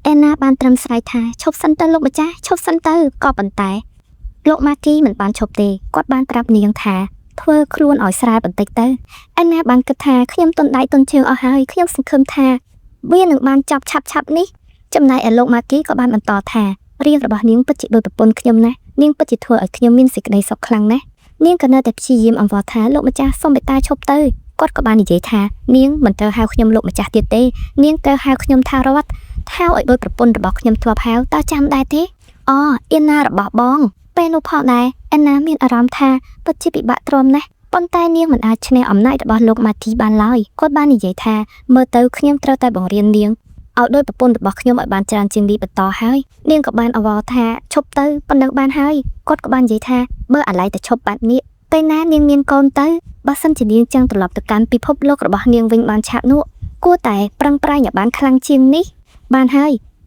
អេណាបានត្រឹមស្រែកថាឈប់សិនទៅលោកម្ចាស់ឈប់សិនទៅក៏ប៉ុន្តែលោកម៉ាគីមិនបានឈប់ទេគាត់បានប្រាប់នាងថាធ្វើខ្លួនឲ្យស្រាលបន្តិចទៅអេណាបានគិតថាខ្ញុំទុនដៃទុនជើងអស់ហើយខ្ញុំសង្ឃឹមថាវានឹងបានចប់ឆាប់នេះចំណែកឯលោកម៉ាគីក៏បានបន្តថារៀងរបស់នាងពិតជាដូចប្រពន្ធខ្ញុំណាស់នាងពិតជាធ្វើឲ្យខ្ញុំមានសេចក្តីសុខខ្លាំងណាស់នាងក៏នៅតែព្យាយាមអង្វរថាលោកម្ចាស់សូមមេត្តាឈប់ទៅគាត់ក៏បាននិយាយថានាងមិនត្រូវហៅខ្ញុំលោកម្ចាស់ទៀតទេនាងត្រូវហៅខ្ញុំថារតហៅឲ្យដូចប្រពន្ធរបស់ខ្ញុំធ្លាប់ហៅតើចាំដែរទេអអៀនណារបស់បងពេលនោះផងដែរអេណាមានអារម្មណ៍ថាពិតជាពិបាកទ្រាំណាស់ប៉ុន្តែនាងមិនអាចឈ្នះអំណាចរបស់លោកម៉ាគីបានឡើយគាត់បាននិយាយថាមើលទៅខ្ញុំត្រូវតែបង្រៀននាងឲ្យដោយប្រពន្ធរបស់ខ្ញុំឲ្យបានច្រើនជាងនេះបន្តហើយនាងក៏បានអង្វរថាឈប់ទៅប៉ុណ្ណឹងបានហើយគាត់ក៏បាននិយាយថាបើអាឡ័យតែឈប់បាត់នេះពេលណានាងមានកូនទៅបើសិនជានាងចង់ត្រឡប់ទៅកាន់ពិភពលោករបស់នាងវិញបានឆាប់នោះគួរតែប្រឹងប្រែងឲ្យបានខ្លាំងជាងនេះបានហើ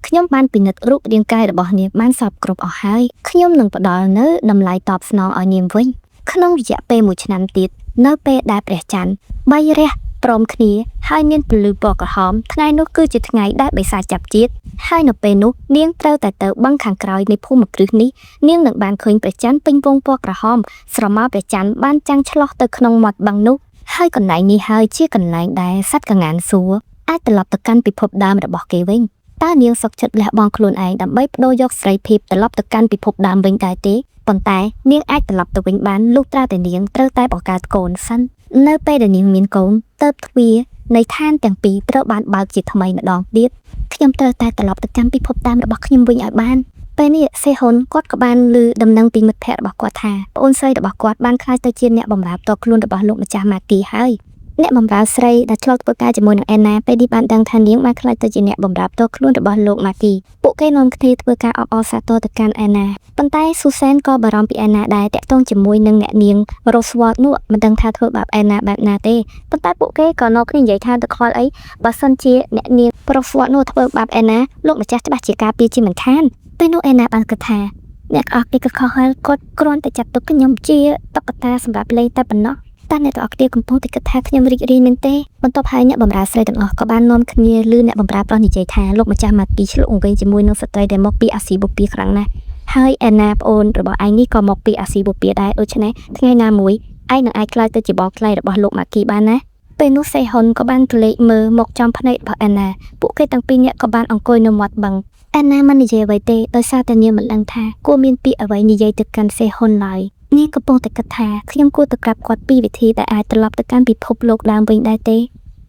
យខ្ញុំបានពិនិត្យរូបរាងកាយរបស់នាងបានសពគ្រប់អស់ហើយខ្ញុំនឹងផ្ដល់នៅតម្លៃតបស្នងឲ្យនាងវិញក្នុងរយៈពេល1ឆ្នាំទៀតនៅពេលដែលព្រះច័ន្ទ3រះព្រមគ្នាហើយមានពន្លឺពណ៌ក្រហមថ្ងៃនោះគឺជាថ្ងៃដែលបិសាចចាប់ជាតិហើយនៅពេលនោះនាងត្រូវតែទៅបឹងខាងក្រោយនៃភូមិគ្រឹះនេះនាងនឹងបានឃើញព្រះច័ន្ទពេញវងពណ៌ក្រហមស្រមោលព្រះច័ន្ទបានចាំងឆ្លោះទៅក្នុងមាត់បឹងនោះហើយកន្លែងនេះហើយជាកន្លែងដែលសត្វកងានសួរអាចត្រឡប់ទៅកាន់ពិភពដើមរបស់គេវិញតើនាងសុខចិត្តលះបង់ខ្លួនឯងដើម្បីបដូរយកសេរីភាពត្រឡប់ទៅកាន់ពិភពដើមវិញដែរទេប៉ុន្តែនាងអាចត្រឡប់ទៅវិញបានលុះត្រាតែនាងត្រូវតែបង្កើតកូនសិននៅពេលដែលនាងមានកូនទៅទ្វារនៃឋានទាំងពីរត្រូវបានបើកជាថ្មីម្ដងទៀតខ្ញុំត្រូវតែត្រឡប់ទៅកាន់ពិភពដើមរបស់ខ្ញុំវិញឲ្យបានពេលនេះសេហ៊ុនគាត់ក៏បានឮដំណឹងពីមិត្តភ័ក្តិរបស់គាត់ថាប្អូនស្រីរបស់គាត់បានក្លាយទៅជាអ្នកបម្រើផ្ទាល់ខ្លួនរបស់លោកម្ចាស់ម៉ាគីហើយអ្នកបម្រើស្រីដែលឆ្លងធ្វើការជាមួយនឹងអេណាពេលនេះបានដឹងថានាងបានក្លាយទៅជាអ្នកបម្រើផ្ទាល់ខ្លួនរបស់លោកម៉ាគីពួកគេនាំគ្នាធ្វើការអបអរសាទរទៅកាន់អេណាប៉ុន្តែស៊ូសែនក៏បារម្ភពីអេណាដែរតាក់ទងជាមួយនឹងអ្នកនាងរ៉ូសវ៉ាល់នោះមិនដឹងថាធ្វើបាបអេណាបែបណាទេប៉ុន្តែពួកគេក៏នាំគ្នានិយាយថាទៅខ្វល់អីបើសិនជាអ្នកនាងរ៉ូសវ៉ាល់នោះធ្វើបាបអេណាលោកម្ចាស់ច្បាស់ជាការពារជាមិនខានពេលនោះអេណាបានគិតថាអ្នកអស់គេក៏ខុសហើយគាត់គ្រាន់តែចាត់ទុកខ្ញុំជាតុក្កតាសម្រាប់លេងតែប៉ុណ្ណោះតែអ្នកទាំងអស់គ្នាកំពុងតែគិតថាខ្ញុំរីករាយមែនទេបន្ទាប់ហើយអ្នកបម្រើស្រីទាំងអស់ក៏បាននាំគ្នាឮអ្នកបម្រើប្រុសនិយាយថាលោកម្ចាស់ម៉ាគីឆ្លុះអង្វែងជាមួយនឹងស្ត្រីដែលមកពីអាស៊ីបូព៌ាខ្លាំងណាស់ហើយអេណាប្អូនរបស់ឯងនេះក៏មកពីអាស៊ីបូព៌ាដែរដូច្នេះថ្ងៃណាមួយឯងនឹងអាចក្លាយទៅជាបងក្លែរបស់លោកម៉ាគីបានណាពេលនោះសេហ៊ុនក៏បានទលេចមើលមកចំភ្នែករបស់អេណាពួកគេទាំងពីរនាក់ក៏បានអង្គុយនៅមាត់បឹងអេណាមិននិយាយអ្វីទេដោយសារតែនាងមិនដឹងថាគួរមានពាក្យអ្វីនិយាយទៅកាន់សេហ៊ុនឡើយនាងកំពុងតែគិតថាខ្ញុំគួរទៅប្រាប់គាត់ពីវិធីដែលអាចត្រឡប់ទៅកាន់ពិភពលោកដើមវិញដែរទេ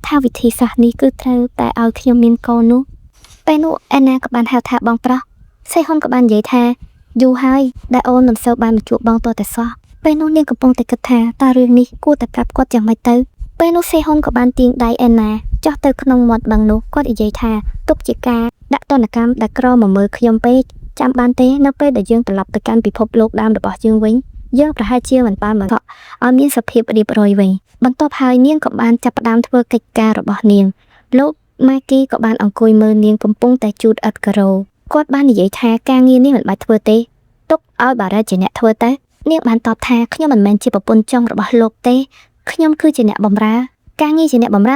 ថាវិធីសាស្ត្រនេះគឺត្រូវតែឲ្យខ្ញុំមានកូននោះពេលនោះអេណាក៏បានហៅថាបងប្រុសសេហ៊ុនក៏បាននិយាយថាយូរហើយដែលអូនមិនសូវបានមកជួបបងតតែសោះពេលនោះនាងកំពុងតែគិតថាតើរឿងនេះគួរតែប្រាប់គាត់យ៉ាងម៉េចទៅពេលនោះសេហ៊ុនក៏បានទាញដៃអេណាចុះទៅក្នុងមាត់បឹងនោះគាត់និយាយថាទុកជាការដាក់ទណ្ឌកម្មដែលក្រមកមើលខ្ញុំពេកចាំបានទេនៅពេលដែលយើងត្រឡប់ទៅកាន់ពិភពលោកដើមរបស់យើងវិញយើងប្រហែលជាមិនបានមកឲ្យមានសភាពរៀបរយវិញបន្ទាប់ហើយនាងក៏បានចាប់ផ្ដើមធ្វើកិច្ចការរបស់នាងលោកម៉ាគីក៏បានអង្គុយមើលនាងកំពុងតែជូតឥដ្ឋការ៉ូគាត់បាននិយាយថាការងារនេះមិនបាច់ធ្វើទេទុកឲ្យបារ៉េតជាអ្នកធ្វើទៅនាងបានតបថាខ្ញុំមិនមែនជាប្រពន្ធចុងរបស់លោកទេខ្ញុំគឺជាអ្នកបម្រើការងារជាអ្នកបម្រ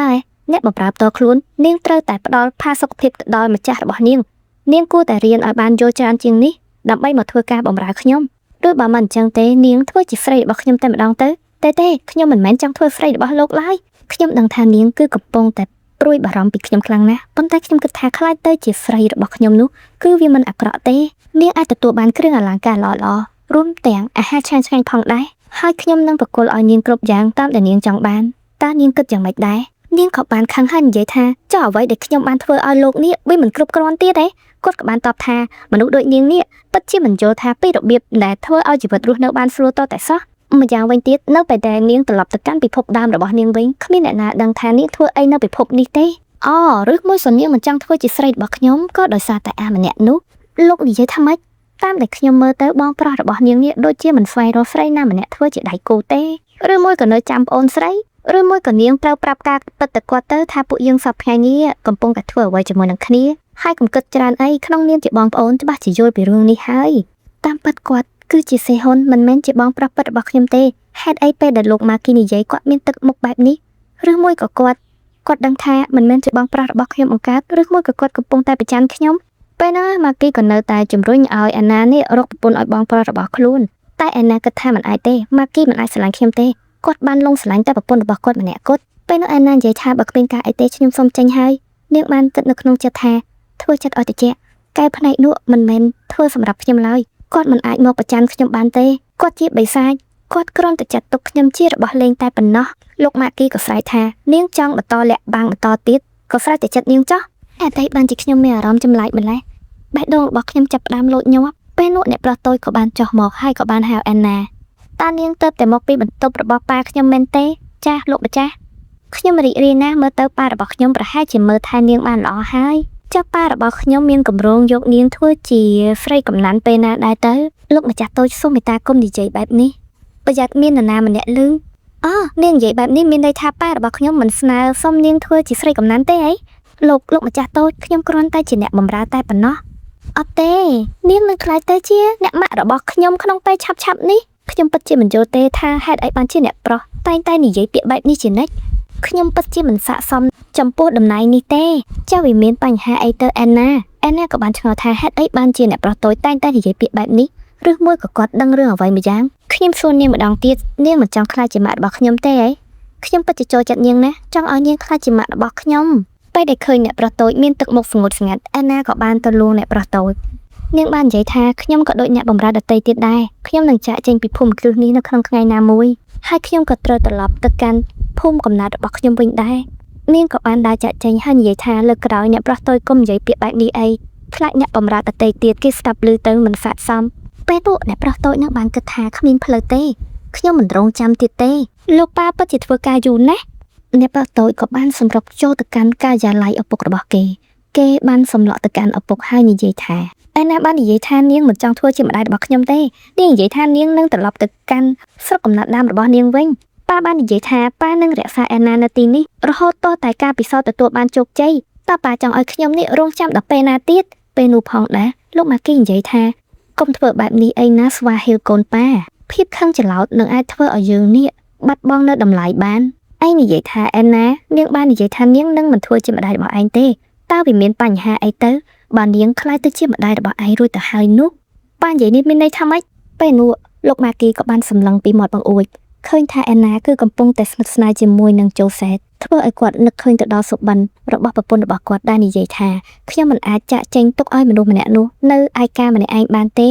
ើអ្នកបម្រើផ្ទាល់ខ្លួននាងត្រូវតែផ្ដល់ផាសុកភាពទៅដល់ម្ចាស់របស់នាងនាងគួរតែរៀនឲ្យបានយល់ច្រើនជាងនេះដើម្បីមកធ្វើការបម្រើខ្ញុំឬបើមិនអញ្ចឹងទេនាងធ្វើជាស្រីរបស់ខ្ញុំតែម្ដងទៅទេខ្ញុំមិនមែនចង់ធ្វើស្រីរបស់លោកឡើយខ្ញុំដឹងថានាងគឺកំពុងតែព្រួយបារម្ភពីខ្ញុំខ្លាំងណាស់ប៉ុន្តែខ្ញុំគិតថាខ្លាចទៅជាស្រីរបស់ខ្ញុំនោះគឺវាមិនអាក្រក់ទេនាងអាចទទួលបានគ្រឿងអលង្ការល្អៗរួមទាំងអាហារឆ្ងាញ់ៗផងដែរហើយខ្ញុំនឹងប្រគល់ឲ្យនាងគ្រប់យ៉ាងតាមដែលនាងចង់បានតើនាងគិតយ៉ាងម៉េចដែរនាងក៏បានខឹងហើយនិយាយថាចុះអ្វីដែលខ្ញុំបានធ្វើឲ្យលោកនេះវាមិនគ្រប់គ្រាន់ទៀតទេគាត់ក៏បានតបថាមនុស្សដូចនាងនេះពិតជាមិនយល់ថាពីរបៀបដែលធ្វើឲ្យជីវិតរស់នៅបានស្រួលតតែសោះម្យ៉ាងវិញទៀតនៅពេលដែលនាងត្រឡប់ទៅកាន់ពិភពដើមរបស់នាងវិញគ្មានអ្នកណាដឹងថានាងធ្វើអីនៅពិភពនេះទេឬមួយសនាងមិនចង់ធ្វើជាស្រីរបស់ខ្ញុំក៏ដោយសារតែម្នាក់នោះលោកនិយាយថាម៉េចតាមដែលខ្ញុំមើលទៅបងប្រុសរបស់នាងនេះដូចជាមិនស្វែងរកស្រីណាម្នាក់ធ្វើជាដៃគូទេឬមួយក៏នៅចាំប្អូនស្រីឬមួយក៏នាងត្រូវប្រាប់ការពិតទៅគាត់ទៅថាពួកយើងសប្តាហ៍នេះកំពុងតែធ្វើអ្វីជាមួយនឹងគ្នាហើយកុំគិតច្រើនអីក្នុងនាមជាបងប្អូនច្បាស់ជាយល់ពីរឿងនេះហើយតាមពិតគាត់គឺជាសេហ៊ុនមិនមែនជាបងប្រុសពិតរបស់ខ្ញុំទេហេតុអីពេលដែលលោកម៉ាគីនិយាយគាត់មានទឹកមុខបែបនេះឬមួយក៏គាត់ដឹងថាមិនមែនជាបងប្រុសរបស់ខ្ញុំអង្កើតឬមួយក៏គាត់កំពុងតែប្រច័ណ្ឌខ្ញុំ ពេលណាម៉ាគីក៏នៅតែជំរុញឲ្យអាណានេះរកប្រពន្ធឲ្យបងប្រុសរបស់ខ្លួនតែអាណាគិតថាមិនអាចទេម៉ាគីមិនអាចស្រឡាញ់ខ្ញុំទេគាត់បានលងស្រឡាញ់តែប្រពន្ធរបស់គាត់ម្នាក់គត់ពេលនោះអាណានិយាយថាបើគ្មានការអីទេខ្ញុំសុំចេញហើយនាងបានគិតនៅក្នុងចិត្តថាធ្វើចិត្តឲ្យត្រជាក់កែផ្នែកនោះមិនមែនធ្វើសម្រាប់ខ្ញុំឡើយគាត់មិនអាចមកប្រច័ណ្ឌខ្ញុំបានទេគាត់ជាបិសាចគាត់គ្រាន់តែចាត់ទុកខ្ញុំជារបស់លេងតែប៉ុណ្ណោះលោកម៉ាគីក៏ស្រែកថានាងចង់បន្តលាក់បាំងបន្តទៀតក៏ស្រែកតែចិត្តនាងចោះអតីតបានជាខ្ញុំមានអារម្មណ៍ចម្លែកម្ល៉េះបេះដូងរបស់ខ្ញុំចាប់ផ្ដើមលោតញាប់ពេលនោះអ្នកប្រុសតូចក៏បានចុះមកហើយក៏បានហៅអាណាតានាងទៅតែមកពីបន្ទប់របស់ប៉ាខ្ញុំមែនទេចាស់លោកម្ចាស់ខ្ញុំរីករាយណាស់មើលទៅប៉ារបស់ខ្ញុំប្រហែលជាមើលថែនាងបានល្អហើយចាស់ប៉ារបស់ខ្ញុំមានកម្រងយកនាងធ្វើជាស្រីកំណាន់ពេលណាដែរទៅលោកម្ចាស់តូចសូមមេត្តាគុំនិយាយបែបនេះប្រយ័ត្នមាននរណាម្នាក់លឺអូនាងនិយាយបែបនេះមានន័យថាប៉ារបស់ខ្ញុំមិនស្នើសុំនាងធ្វើជាស្រីកំណាន់ទេអីលោកម្ចាស់តូចខ្ញុំគ្រាន់តែជាអ្នកបម្រើតែប៉ុណ្ណោះអត់ទេនាងនឹងខ្លាចទៅជាអ្នកម៉ាក់របស់ខ្ញុំក្នុងពេលឆាប់នេះខ្ញុំពិតជាមិនយល់ទេថាហេតុអីបានជាអ្នកប្រុសតែនិយាយពាក្យបែបនេះជានិច្ចខ្ញុំពិតជាមិនស័ក្តិសមចំពោះតំណែងនេះទេចៅវាមានបញ្ហាអីទៅអាណាក៏បានឆ្ងល់ថាហេតុអីបានជាអ្នកប្រុសតូចតែនិយាយពាក្យបែបនេះឬមួយក៏គាត់ដឹងរឿងអ្វីម្យ៉ាងខ្ញុំសួរនាងម្ដងទៀតនាងមិនចង់ខ្លាចជាម៉ាក់របស់ខ្ញុំទេអីខ្ញុំពិតជាចូលចិត្តនាងណាស់ចង់ឲ្យនាងខ្លាចជាម៉ាក់របស់ខ្ញុំពេលដែលឃើញអ្នកប្រុសតូចមានទឹកមុខស្ងួតស្ងាត់អាណាក៏បានទៅលួងអ្នកប្រុសតូចនាងបាននិយាយថាខ្ញុំក៏ដូចអ្នកបម្រើដទៃទៀតដែរខ្ញុំនឹងចាក់ចេញពីភូមិគ្រឹះនេះនៅក្នុងថ្ងៃណាមួយហើយខ្ញុំក៏ត្រូវត្រឡប់ទៅកាន់ភូមិកំណើតរបស់ខ្ញុំវិញដែរនាងក៏បានដើរចាក់ចេញហើយនិយាយថាលើក្រោយអ្នកប្រុសតូចកុំនិយាយពាក្យបែបនេះអីខ្លាចអ្នកបម្រើដទៃទៀតគេស្ដាប់ឮទៅមិនស័ក្តិសមពេលពួកអ្នកប្រុសតូចនឹងបានគិតថាគ្មានផ្លូវទេខ្ញុំមិនរងចាំទៀតទេលោកប៉ាពិតជាធ្វើការយូរណាស់អ្នកប្រុសតូចក៏បានសម្រុកចូលទៅកាន់ការិយាល័យឪពុករបស់គេបានសម្លក់ទៅកាន់ឪពុកហើយនិយាយថាឯណាបាននិយាយថានាងមិនចង់ធ្វើជាម្ដាយរបស់ខ្ញុំទេនាងនិយាយថានាងនឹងត្រឡប់ទៅកាន់ស្រុកកំណើតដើមរបស់នាងវិញប៉ាបាននិយាយថាប៉ានឹងរក្សាឯណានៅទីនេះរហូតតតែការពិសោធន៍ទទួលបានជោគជ័យតើប៉ាចង់ឲ្យខ្ញុំនេះរងចាំដល់ពេលណាទៀតពេលនោះផងដែរលោកម៉ាគីនិយាយថាកុំធ្វើបែបនេះអីណាស្វាហ៊ីលកូនប៉ាភាពខឹងច្រឡោតនឹងអាចធ្វើឲ្យយើងនេះបាត់បង់នៅតម្លៃបានឯងនិយាយថាឯណានាងបាននិយាយថានាងនឹងមិនធ្វើជាម្ដាយរបស់ឯងទេតើវាមានបញ្ហាអីទៅបើនាងខ្លាចទៅជាម្ដាយរបស់ឯងរួចទៅហើយនោះប៉ានិយាយនេះមានន័យថាម៉េចពេលនោះលោកម៉ាគីក៏បានសម្លឹងពីមាត់បង្អួចឃើញថាឯណាគឺកំពុងតែស្និទ្ធស្នាលជាមួយនឹងជូសេតធ្វើឲ្យគាត់នឹកឃើញទៅដល់សុបិនរបស់ប្រពន្ធរបស់គាត់ដែលនិយាយថាខ្ញុំមិនអាចចាក់ចែងទុកឲ្យមនុស្សម្នាក់នោះនៅឯកាម្នាក់ឯងបានទេ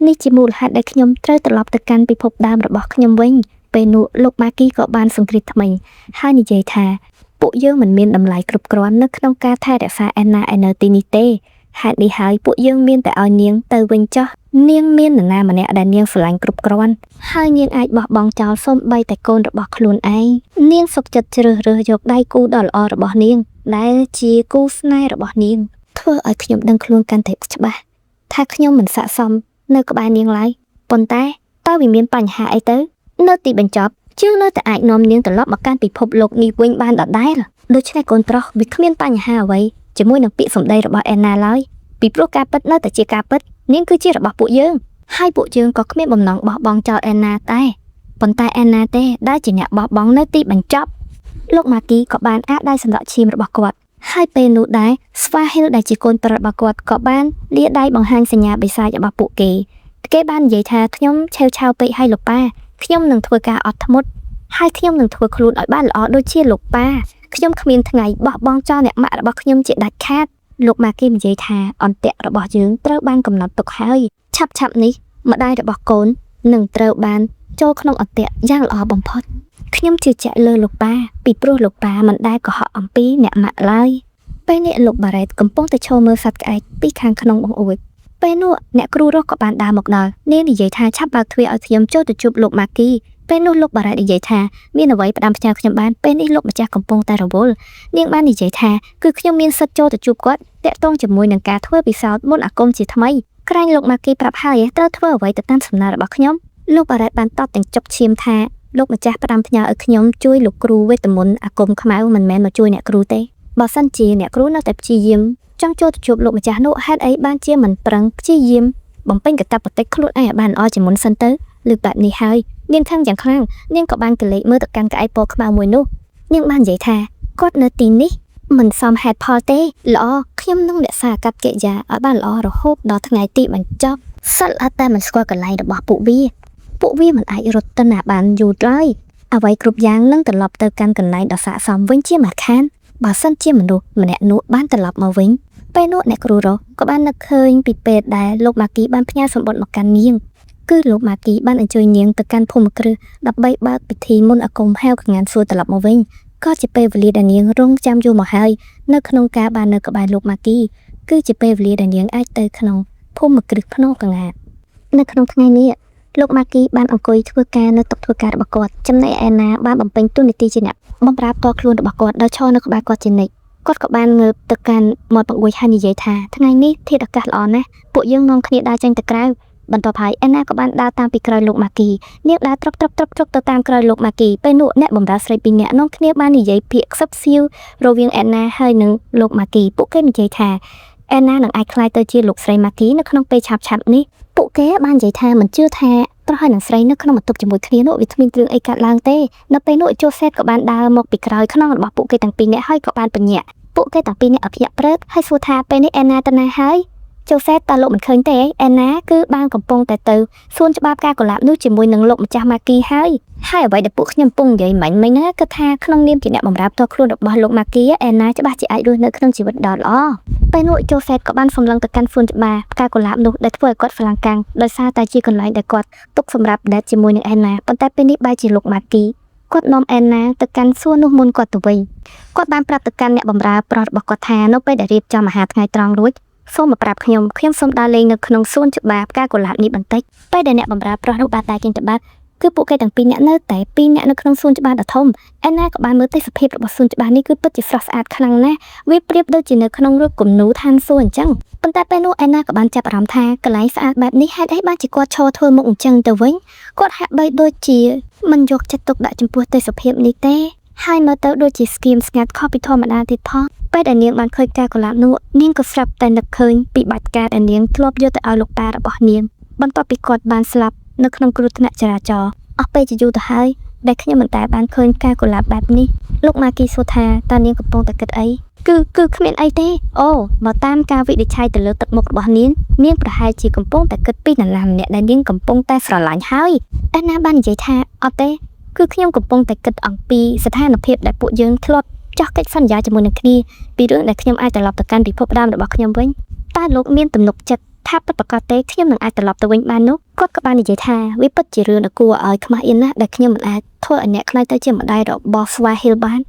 នេះជាមូលហេតុដែលខ្ញុំត្រូវត្រឡប់ទៅកាន់ពិភពដើមរបស់ខ្ញុំវិញពេលនោះលោកម៉ាគីក៏បានសង្គ្រេតថ្មីហើយនិយាយថាពួកយើងមិនមានតម្លៃគ្រប់គ្រាន់នៅក្នុងការថែរក្សាឯណាឯនៅទីនេះទេហេតុនេះហើយពួកយើងមានតែឲ្យនាងទៅវិញចុះនាងមាននរណាម្នាក់ដែលនាងស្រឡាញ់គ្រប់គ្រាន់ហើយនាងអាចបោះបង់ចោលសូម្បីតែកូនរបស់ខ្លួនឯងនាងសុខចិត្តជ្រើសរើសយកដៃគូដ៏ល្អរបស់នាងដែលជាគូស្នេហ៍របស់នាងធ្វើឲ្យខ្ញុំដឹងខ្លួនកាន់តែច្បាស់ថាខ្ញុំមិនស័ក្តិសមនៅក្បែរនាងឡើយប៉ុន្តែតើវាមានបញ្ហាអីទៅនៅទីបញ្ចប់យើងនៅតែអាចនាំនាងត្រឡប់មកកាន់ពិភពលោកនេះវិញបានដដែលដូច្នេះកូនប្រុសវាគ្មានបញ្ហាអ្វីជាមួយនឹងពាក្យសម្ដីរបស់អេណាឡើយពីព្រោះការពិតនៅតែជាការពិតនាងគឺជារបស់ពួកយើងហើយពួកយើងក៏គ្មានបំណងបោះបង់ចោលអេណាតែប៉ុន្តែអេណាទេដែលជាអ្នកបោះបង់នៅទីបញ្ចប់លោកម៉ាគីក៏បានអាក់ដៃសម្លក់ឈាមរបស់គាត់ហើយពេលនោះដែរស្វាហ៊ីលដែលជាកូនប្រុសរបស់គាត់ក៏បានលាដៃបង្ហាញសញ្ញាបិសាចរបស់ពួកគេបាននិយាយថាខ្ញុំឆេវឆាវពេកឲ្យលោកប៉ាខ្ញុំនឹងធ្វើការអត់ធ្មត់ហើយខ្ញុំនឹងធ្វើខ្លួនឲ្យបានល្អដូចជាលោកប៉ាខ្ញុំគ្មានថ្ងៃបោះបង់ចោលអ្នកម៉ាក់របស់ខ្ញុំជាដាច់ខាតលោកម៉ាគីនិយាយថាអន្ទាក់របស់យើងត្រូវបានកំណត់ទុកហើយឆាប់នេះម្ដាយរបស់កូននឹងត្រូវបានចូលក្នុងអន្ទាក់យ៉ាងល្អបំផុតខ្ញុំជឿជាក់លើលោកប៉ាពីព្រោះលោកប៉ាមិនដែលកុហកអំពីអ្នកម៉ាក់ឡើយពេលនេះលោកបារ៉េតកំពុងតែឈរមើលសត្វក្អែកពីខាងក្នុងបង្អួចពេលនោះអ្នកគ្រូរស់ក៏បានដើរមកដល់នាងនិយាយថាឆាប់បើកទ្វារឲ្យខ្ញុំចូលទៅជួបលោកម៉ាគីពេលនោះលោកបារ៉េតនិយាយថាមានអ្វីផ្ដាំផ្ញើខ្ញុំបានពេលនេះលោកម្ចាស់កំពុងតែរវល់នាងបាននិយាយថាគឺខ្ញុំមានសិទ្ធិចូលទៅជួបគាត់តាក់ទងជាមួយនឹងការធ្វើពិសោធន៍មុនអាគមជាថ្មីក្រែងលោកម៉ាគីប្រាប់ហើយត្រូវធ្វើអ្វីទៅតាមសំណើរបស់ខ្ញុំលោកបារ៉េតបានតបទាំងចុកឈាមថាលោកម្ចាស់ផ្ដាំផ្ញើឲ្យខ្ញុំជួយលោកគ្រូវេទមន្តអាគមខ្មៅមិនមែនមកជួយអ្នកគ្រូទេបើសិនជាអ្នកគ្រូនៅតែព្យាយាមចង់ចូលទៅជួបលោកម្ចាស់នោះហេតុអីបានជាមិនប្រឹងព្យាយាមបំពេញកាតព្វកិច្ចខ្លួនឯងឲ្យបានល្អជាមុនសិនទៅលើកបែបនេះហើយនាងខឹងយ៉ាងខ្លាំងនាងក៏បានកលេចមើលទៅកាន់ក្អែកពណ៌ខ្មៅមួយនោះនាងបាននិយាយថាគាត់នៅទីនេះ មិនសមហេតុផលទេល្អខ្ញុំនឹងរក្សាកັບកិរិយាឲ្យបានល្អរហូតដល់ថ្ងៃទីបញ្ចប់សិលតែមិនស្គាល់កន្លែងរបស់ពួកវាមិនអាចរត់ទៅណាបានយូរឡើយអ្វីគ្រប់យ៉ាងនឹងត្រឡប់ទៅកាន់កន្លែងដ៏ស័ក្តិសមវិញជាមិនខានបើសិនជាមនុស្សម្នាក់នោះបានត្រឡប់មកវិញពេលនោះអ្នកគ្រូរស់ក៏បាននឹកឃើញពីពេលដែលលោកម៉ាគីបានផ្ញើសម្បត្តិមកកាន់នាងគឺលោកម៉ាគីបានអញ្ជើញនាងទៅកាន់ភូមិគ្រឹះដើម្បីបើកពិធីមុនអាគមហៅកងានសួរត្រឡប់មកវិញក៏ជាពេលវេលាដែលនាងរងចាំយូរមកហើយនៅក្នុងការបាននៅក្បែរលោកម៉ាគីគឺជាពេលវេលាដែលនាងអាចទៅក្នុងភូមិគ្រឹះភ្នំកងាននៅក្នុងថ្ងៃនេះលោកម៉ាគីបានអង្គុយធ្វើការនៅតុធ្វើការរបស់គាត់ចំណែកឯណាបានបំពេញតួនាទីជាអ្នកបម្រើផ្ទាល់ខ្លួនរបស់គាត់ដោយឈរនៅក្បែរគាត់ជានិច្ចគាត់ក៏បានងើបទៅកាន់មាត់បង្អួចហើយនិយាយថាថ្ងៃនេះធាតុអាកាសល្អណាស់ពួកយើងនាំគ្នាដើរចេញទៅក្រៅបន្ទាប់ហើយអេណាក៏បានដើរតាមពីក្រោយលោកម៉ាគីនាងដើរត្រុកទៅតាមក្រោយលោកម៉ាគីពេលនោះអ្នកបម្រើស្រីពីរនាក់នាំគ្នាបាននិយាយពាក្យខ្សឹបសៀវរវាងអេណាហើយនិងលោកម៉ាគីពួកគេនិយាយថាអេណានឹងអាចក្លាយទៅជាលោកស្រីម៉ាគីនៅក្នុងពេលឆាប់នេះពួកគេបាននិយាយថាមិនជឿថាប្រហែលនឹងស្រីនៅក្នុងបន្ទប់ជាមួយគ្នានោះវាគ្មានគ្រឿងអីកាត់ឡើងទេនៅពេលនោះជូសេតក៏បានដើរមកពីក្រោយខ្នងរបស់ពួកគេទាំងពីរនាក់ហើយក៏បានបញ្ញាក់ពួកគេទាំងពីរនាក់អភិយព្រឹកហើយសួរថាពេលនេះអេណាទៅណាហើយជូសេតតើលោកមិនឃើញទេអេណាគឺបានកំពុងតែទៅសួនច្បារផ្កាកុលាបនោះជាមួយនឹងលោកម្ចាស់ម៉ាគីហើយអ្វីដែលពួកខ្ញុំកំពុងនិយាយមិញណាគឺថាក្នុងនាមជាអ្នកបម្រើផ្ទាល់ខ្លួនរបស់លោកម៉ាគីអេណាច្បាស់ជាអាចរស់នៅក្នុងជីវិតដ៏ល្អពេលនោះជូសេតក៏បានសម្លឹងទៅកាន់សួនច្បារផ្កាកុលាបនោះដែលធ្វើឲ្យគាត់ស្លាំងកាំងដោយសារតែជាកន្លែងដែលគាត់ទុកសម្រាប់ដេតជាមួយនឹងអេណាប៉ុន្តែពេលនេះបែរជាលោកម៉ាគីគាត់នាំអេណាទៅកាន់សួននោះមុនគាត់ទៅវិញគាត់បានប្រាប់ទៅកាន់អ្នកបម្រើប្រុសរបស់គាត់ថានៅពេលដែលរៀបចំអាហារថ្ងៃត្រង់រួចសូមមកប្រាប់ខ្ញុំសូមដើរលេងនៅក្នុងសួនច្បារផ្កាកុលាបនេះបន្តិចពេលដែលអ្នកបម្រើប្រុសនោះបានតែចេញទៅបាត់គឺពួកគេទាំងពីរនាក់នៅតែពីរនាក់នៅក្នុងសួនច្បារដ៏ធំអេណាក៏បានមើលទេសភាពរបស់សួនច្បារនេះគឺពិតជាស្រស់ស្អាតខ្លាំងណាស់វាប្រៀបដូចជានៅក្នុងរូបគំនូរឋានសួគ៌អញ្ចឹងប៉ុន្តែពេលនោះអេណាក៏បានចាប់អារម្មណ៍ថាកន្លែងស្អាតបែបនេះហេតុអីបានជាគាត់ឈរធ្វើមុខអញ្ចឹងទៅវិញគាត់ហាក់បីដូចជាមិនយកចិត្តទុកដាក់ចំពោះទេសភាពនេះទេហើយមើលទៅដូចជាស្ងៀមស្ងាត់ខុសពីធម្មតាទៀតផងពេលដែលនាងបានឃើញផ្កាកុលាបនោះនាងក៏ស្រាប់តែនឹកឃើញពីបាច់ការដែលនាងធ្លាប់យកទៅឲ្យលោកតារបស់នាងបន្ទាប់ពីគាត់បានស្លាប់នៅក្នុងគ្រោះថ្នាក់ចរាចរណ៍អស់ពេលជាយូរទៅហើយដែលខ្ញុំមិនដែលបានឃើញផ្កាកុលាបបែបនេះលោកម៉ាគីសួរថាតើនាងកំពុងតែគិតអីគឺគ្មានអីទេអូមកតាមការវិនិច្ឆ័យទៅលើទឹកមុខរបស់នាងប្រហែលជាកំពុងតែគិតពីនរណាម្នាក់ដែលនាងកំពុងតែស្រឡាញ់ហើយអេណាបាននិយាយថាអត់ទេគឺខ្ញុំកំពុងតែគិតអំពីស្ថានភាពដែលពួកយើងធ្លាប់ចោះកិច្ចសន្យាជាមួយនឹងគ្នាពីរឿងដែលខ្ញុំអាចត្រឡប់ទៅកាន់ពិភពដើមរបស់ខ្ញុំវិញតើលោកមានទំនុកចិត្តថាពិតប្រាកដទេខ្ញុំនឹងអាចត្រឡប់ទៅវិញបាននោះគាត់ក៏បាននិយាយថាវាពិតជារឿងដ៏គួរឲ្យខ្មាស់អៀនណាស់ដែលខ្ញុំមិនអាចធ្វើឲ្យអ្នកខ្លាចទៅជាម្ដាយរបស់ស្វាហ៊ីលបាន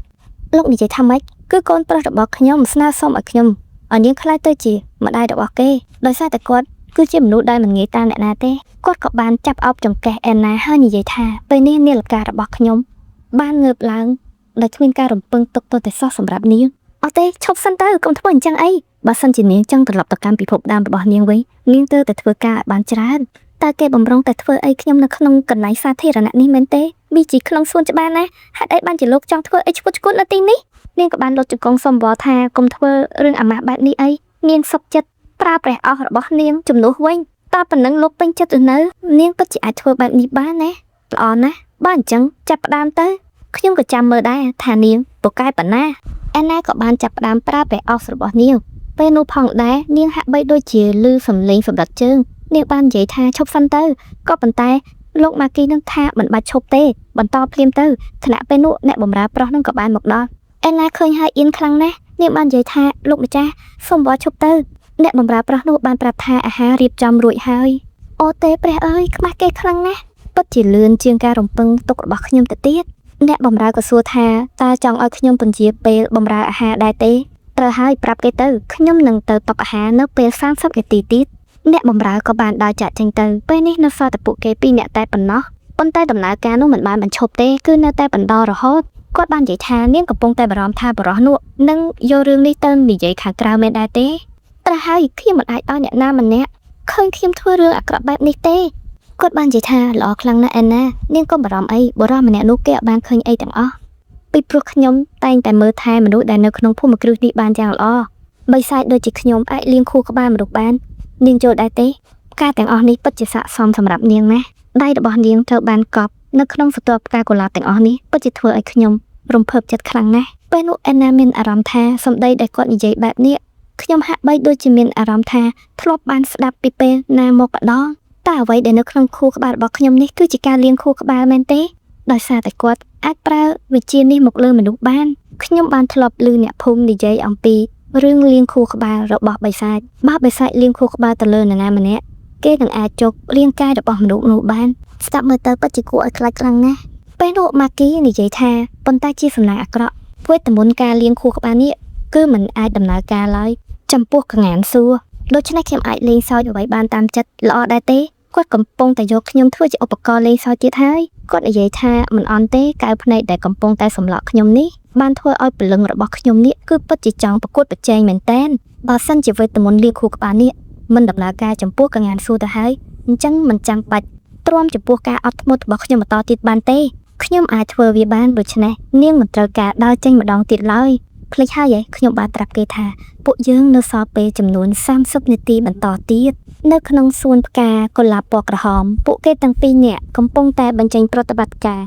លោកនិយាយថាម៉េចគឺកូនប្រុសរបស់ខ្ញុំស្នើសុំឲ្យខ្ញុំឲ្យនាងខ្លាចទៅជាម្ដាយរបស់គេដោយសារតែគាត់គឺជាមនុស្សដែលមិនងាយតាមអ្នកណាទេគាត់ក៏បានចាប់អោបចង្កេះអេណាហើយនិយាយថាពេលនេះនាឡិការបស់ខ្ញុំបានងើបឡើងដោយគ្មានការរំពឹងទុកទោសតែសោះសម្រាប់នាងអត់ទេឈប់សិនទៅកុំធ្វើអញ្ចឹងអីបើសិនជានាងចង់ត្រឡប់ទៅកាន់ពិភពដើមរបស់នាងវិញនាងទៅតែធ្វើការឲ្យបានច្រើនតើគេបំរុងតែធ្វើអីខ្ញុំនៅក្នុងកន្លែងសាធារណៈនេះមែនទេវាជាក្នុងសួនច្បារណាហេតុអីបានជាលោកចង់ធ្វើអីឈួតនៅទីនេះនាងក៏បានលុតជង្គង់សុំវល់ថាកុំធ្វើរឿងអាម៉ាស់បែបនេះអីនាងសុខចិត្តប្រើព្រះអស់របស់នាងជំនួសវិញតើប៉ុណ្ណឹងលោកពេញចិត្តឬនៅនាងពិតជាអាចធ្វើបែបនេះបានណាល្អណាស់បើអញ្ចឹងចាប់ផ្ដើមទៅខ្ញុំក៏ចាំមើលដែរថានាងពូកែប៉ុណ្ណាអេណាក៏បានចាប់ផ្ដើមប្រើព្រះអស់របស់នាងពេលនោះផងដែរនាងហាក់បីដូចជាលឺសំឡេងសម្រាប់ជើងនាងបាននិយាយថាឈប់សិនទៅក៏ប៉ុន្តែលោកម៉ាគីនឹងថាមិនបាច់ឈប់ទេបន្តភ្លាមទៅខណៈពេលនោះអ្នកបម្រើប្រុសនឹងក៏បានមកដល់អេណាឃើញហើយអៀនខ្លាំងណាស់នាងបាននិយាយថាលោកម្ចាស់សូមវល់ឈប់ទៅអ្នកបម្រើប្រុសនោះបានប្រាប់ថាអាហាររៀបចំរួចហើយអូទេព្រះអើយខ្មាស់គេខ្លាំងណាស់ពិតជាលឿនជាងការរំពឹងទុករបស់ខ្ញុំទៅទៀតអ្នកបម្រើក៏សួរថាតើចង់ឲ្យខ្ញុំពន្យាពេលបម្រើអាហារដែរទេត្រូវហើយប្រាប់គេទៅខ្ញុំនឹងទៅតុអាហារនៅពេល30នាទីទៀតអ្នកបម្រើក៏បានដើរចាក់ចេញទៅពេលនេះនៅសល់តែពួកគេពីរនាក់តែប៉ុណ្ណោះប៉ុន្តែដំណើរការនោះមិនបានបញ្ឈប់ទេគឺនៅតែបន្តរហូតគាត់បាននិយាយថានាងកំពុងតែបារម្ភថាបរិះនោះនឹងយករឿងនេះទៅនិយាយខាងក្រៅមែនដែរទេត្រូវហើយខ្ញុំមិនអាចឲ្យអ្នកណាម្នាក់ឃើញខ្ញុំធ្វើរឿងអាក្រក់បែបនេះទេគាត់បាននិយាយថាល្អខ្លាំងណាស់អេណានាងកុំបារម្ភអីបរិះម្នាក់នោះគេអត់បានឃើញអីទាំងអស់ពីព្រោះខ្ញុំតែងតែមើលថែមនុស្សដែលនៅក្នុងភូមិគ្រឹះនេះបានយ៉ាងល្អបីសាច់ដូចជាខ្ញុំអាចលៀងខួរក្បាលមនុស្សបាននាងយល់ដែរទេផ្កាទាំងអស់នេះពិតជាស័ក្តិសមសម្រាប់នាងណាស់ដៃរបស់នាងត្រូវបានកប់នៅក្នុងស្រទាប់ផ្កាកុលាបទាំងអស់នេះពិតជាធ្វើឲ្យខ្ញុំ រំភើបចិត្តខ្លាំងណាស់ពេលនោះអេណាមានអារម្មណ៍ថាសម្ដីដែលគាត់និយាយបែបនេះខ្ញុំហាក់បីដូចជាមានអារម្មណ៍ថាធ្លាប់បានស្ដាប់ពីពេលណាមកម្ដងតែអ្វីដែលនៅក្នុងខួរក្បាលរបស់ខ្ញុំនេះគឺជាការលាងខួរក្បាលមែនទេដោយសារតែគាត់អាចប្រើវិជានេះមកលើមនុស្សបានខ្ញុំបានធ្លាប់ឮអ្នកភូមិនិយាយអំពីរឿងលាងខួរក្បាលរបស់បិសាចបើបិសាចលាងខួរក្បាលទៅលើនរណាម្នាក់គេនឹងអាចជោគរាងកាយរបស់មនុស្សនោះបានស្ដាប់មើលទៅពិតជាគួរឲ្យខ្លាចខ្លាំងណាស់ពេលនោះម៉ាគីនិយាយថាប៉ុន្តែជាសំណាងអាក្រក់វេទមន្តការលាងខួរក្បាលនេះគឺមិនអាចដំណើរការឡើយចំពោះកងានសួរដូច្នេះខ្ញុំអាចលេងសើចអ្វីបានតាមចិត្តល្អដែរទេគាត់កំពុងតែយកខ្ញុំធ្វើជាឧបករណ៍លេងសើចទៀតហើយគាត់និយាយថាមិនអន់ទេកៅភ្នែកដែលកំពុងតែសម្លក់ខ្ញុំនេះបានធ្វើឲ្យព្រលឹងរបស់ខ្ញុំនេះគឺពិតជាចង់ប្រកួតប្រជែងមែនតើបើសិនជាវេទមន្តលាងខួរក្បាលនេះមិនដំណើរការចំពោះកងានសួរទៅហើយអញ្ចឹងមិនចាំបាច់ទ្រាំចំពោះការអត់ធ្មត់របស់ខ្ញុំបន្តទៀតបានទេខ្ញុំអាចធ្វើវាបានដូច្នេះនាងមិនត្រូវការដើរចេញម្ដងទៀតឡើយភ្លេចហើយខ្ញុំបានប្រាប់គេថាពួកយើងនៅសល់ពេលចំនួន30នាទីបន្តទៀតនៅក្នុងសួនផ្កាកុលាបពណ៌ក្រហមពួកគេទាំងពីរនាក់កំពុងតែបញ្ចេញប្រតិបត្តិការ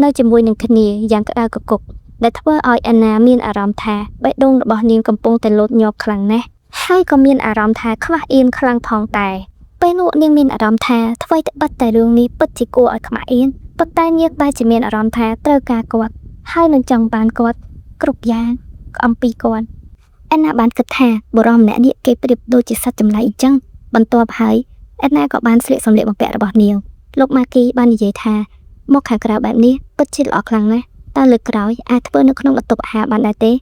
នៅជាមួយនឹងគ្នាយ៉ាងក្តៅគគុកដែលធ្វើឲ្យអាណាមានអារម្មណ៍ថាបេះដូងរបស់នាងកំពុងតែលោតញាប់ខ្លាំងណាស់ហើយក៏មានអារម្មណ៍ថាខ្វះអៀនខ្លាំងផងដែរពេលនោះនាងមានអារម្មណ៍ថាអ្វីត្បិតតែរឿងនេះពិតជាគួរឲ្យខ្មាស់អៀនប៉ុន្តែនាងបែរជាមានអារម្មណ៍ថាត្រូវការគាត់ហើយនឹងចង់បានគាត់គ្រប់យ៉ាងអំពីគាត់អេណាបានគិតថាបុរសម្នាក់នេះគេប្រៀបដូចជាសត្វចម្លែកអញ្ចឹងបន្ទាប់ហើយអេណាក៏បានស្លៀកសម្លៀកបំពាក់របស់នាងលោកម៉ាគីបាននិយាយថាមកខាងក្រៅបែបនេះពិតជាល្អខ្លាំងណាស់តើលើកក្រោយអាចធ្វើនៅក្នុងបន្ទប់អាហារបានដែរទេ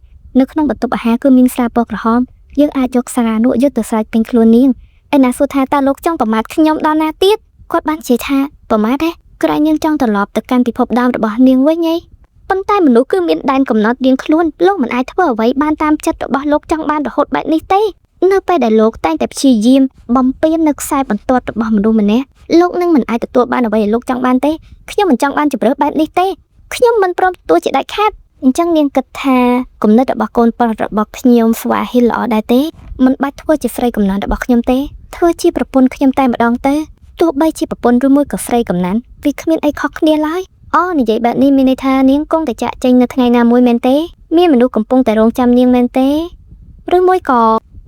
នៅក្នុងបន្ទប់អាហារគឺមានស្រាពណ៌ក្រហមយើងអាចយកសារនោះយកទៅស្រែកពេញខ្លួននាងអេណាសួរថាតើលោកចង់ប្រមាថខ្ញុំដល់ណាទៀតគាត់បាននិយាយថាប្រមាថទេក្រែងនាងចង់ត្រឡប់ទៅកាន់ពិភពដើមរបស់នាងវិញហីប៉ុន្តែមនុស្សគឺមានដែនកំណត់រៀងខ្លួនលោកមិនអាចធ្វើអ្វីបានតាមចិត្តរបស់លោកចង់បានរហូតបែបនេះទេនៅពេលដែលលោកតែងតែព្យាយាមបំពេញនៅខ្សែបន្ទាត់របស់មនុស្សម្នាក់លោកនឹងមិនអាចទទួលបានអ្វីដែលលោកចង់បានទេខ្ញុំមិនចង់បានជម្រើសបែបនេះទេខ្ញុំមិនព្រមទទួលជាដាច់ខាតអញ្ចឹងនាងគិតថាគំនិតរបស់កូនប្រុសរបស់ខ្ញុំស្វាហ៊ីលល្អដែរទេមិនបាច់ធ្វើជាស្រីកំណានរបស់ខ្ញុំទេធ្វើជាប្រពន្ធខ្ញុំតែម្ដងទៅទោះបីជាប្រពន្ធឬមួយក៏ស្រីកំណានវាគ្មានអីខុសគ្នាឡើយនិយាយបែបនេះមានន័យថានាងគង់តែចាក់ចេញនៅថ្ងៃណាមួយមែនទេមានមនុស្សកំពុងតែរងចាំនាងមែនទេឬមួយក៏